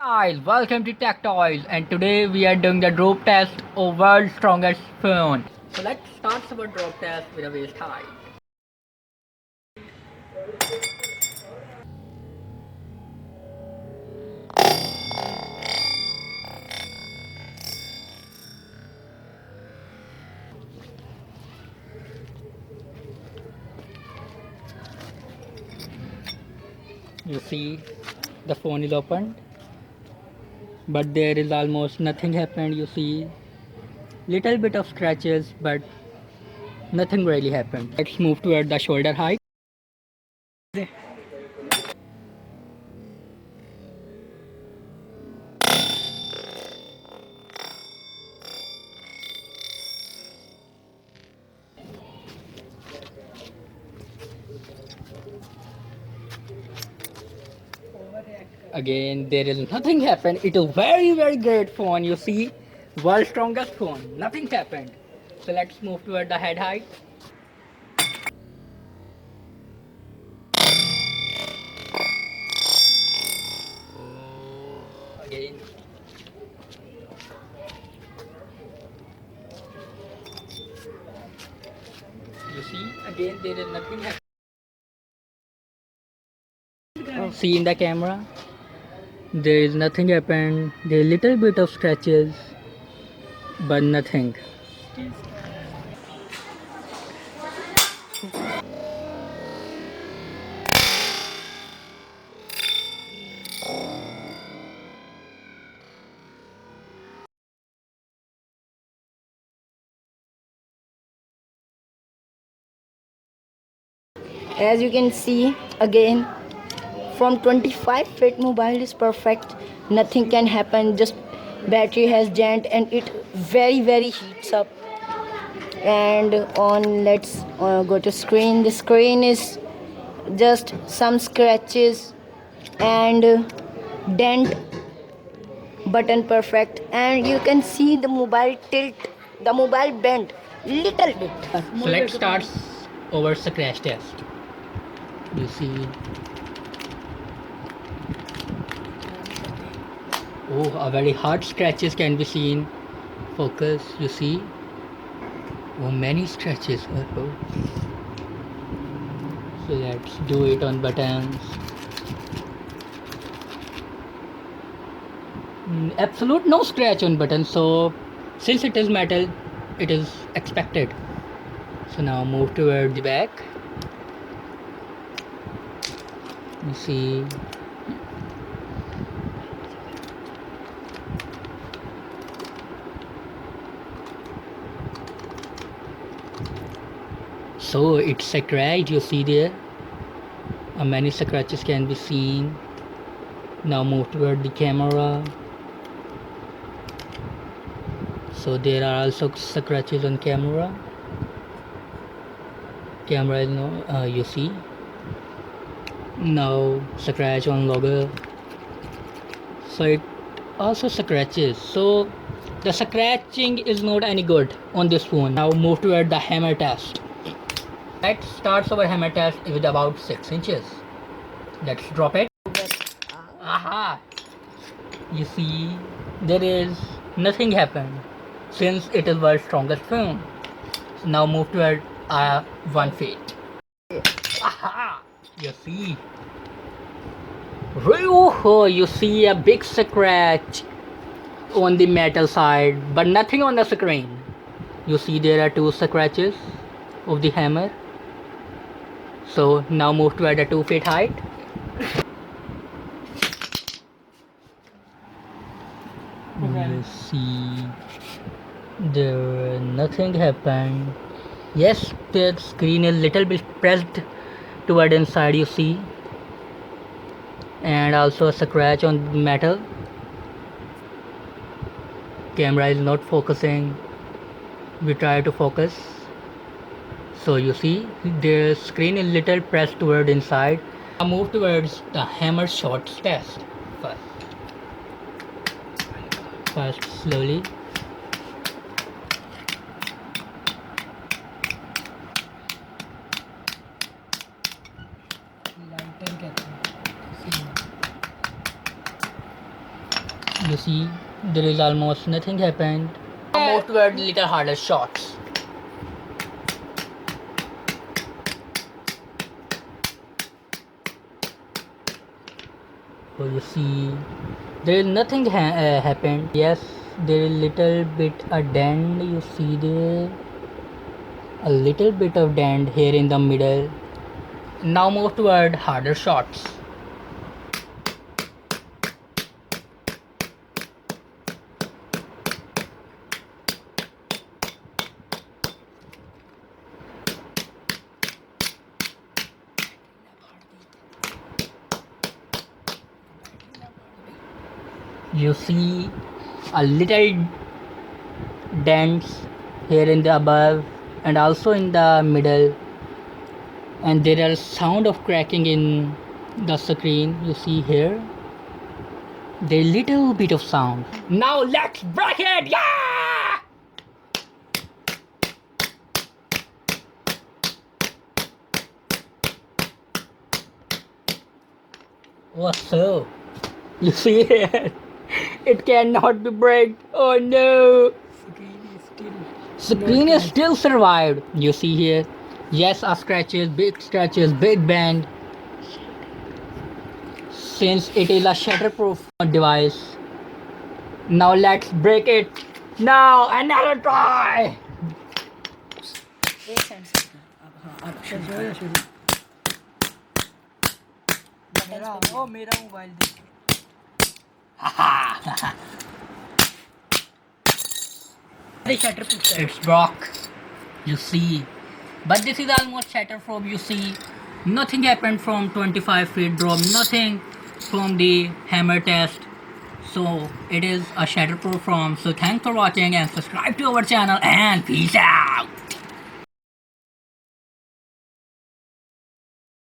Hi, welcome to Tech Toys, and today we are doing the drop test of world's strongest phone. So let's start our drop test with a waist height. You see, the phone is open, but there is almost nothing happened. You see, little bit of scratches, but nothing really happened. Let's move toward the shoulder height. Again, there is nothing happened. It is very great phone. You see, world's strongest phone. Nothing happened. So let's move toward the head height. Again, you see, again there is nothing happened. See in the camera, there is nothing happened. There is little bit of scratches, but nothing. As you can see, again, from 25 feet mobile is perfect. Nothing can happen. Just battery has dent and it very heats up. And on, let's go to screen. The screen is just some scratches and dent. Button perfect, and you can see the mobile tilt, the mobile bent little bit. So let's start our scratch test. You see, oh, a very hard scratches can be seen. Focus, you see, oh, many scratches. Oh. So let's do it on buttons. Absolute no scratch on button, so since it is metal, it is expected. So now move toward the back. You see, so it's scratched. You see there, many scratches can be seen. Now move toward the camera. So there are also scratches on camera. Camera is no, you see. Now scratch on logo. So it also scratches. So the scratching is not any good on this phone. Now move toward the hammer test. Let's start our hammer test with about 6 inches. Let's drop it. Aha! You see, there is nothing happened since it is world's strongest phone. So now move toward 1 feet. Aha! You see. Oh, you see a big scratch on the metal side, but nothing on the screen. You see there are 2 scratches of the hammer. So now move toward a 2 feet height. You see there nothing happened. Yes, the screen is little bit pressed toward inside, you see, and also a scratch on metal. Camera is not focusing. We try to focus. So you see the screen is little pressed toward inside. Now move towards the hammer shots test. First slowly. You see, there is almost nothing happened. Now move toward little harder shots. So you see, there is nothing happened. Yes, there is little bit a dent. You see there, a little bit of dent here in the middle. Now move toward harder shots. You see a little dents here in the above and also in the middle, and there are sound of cracking in the screen. You see here, there little bit of sound. Now let's break it. Yeah. What's up? You see it? It cannot be break. Oh no! Screen is still survived. You see here? Yes, a scratches, big bend. Since it is a shatterproof device. Now let's break it. Now another try. मेरा mobile देख It's broke. You see. But this is almost shatterproof. You see. Nothing happened from 25 feet drop. Nothing from the hammer test. So it is a shatterproof from. So thanks for watching and subscribe to our channel and peace out.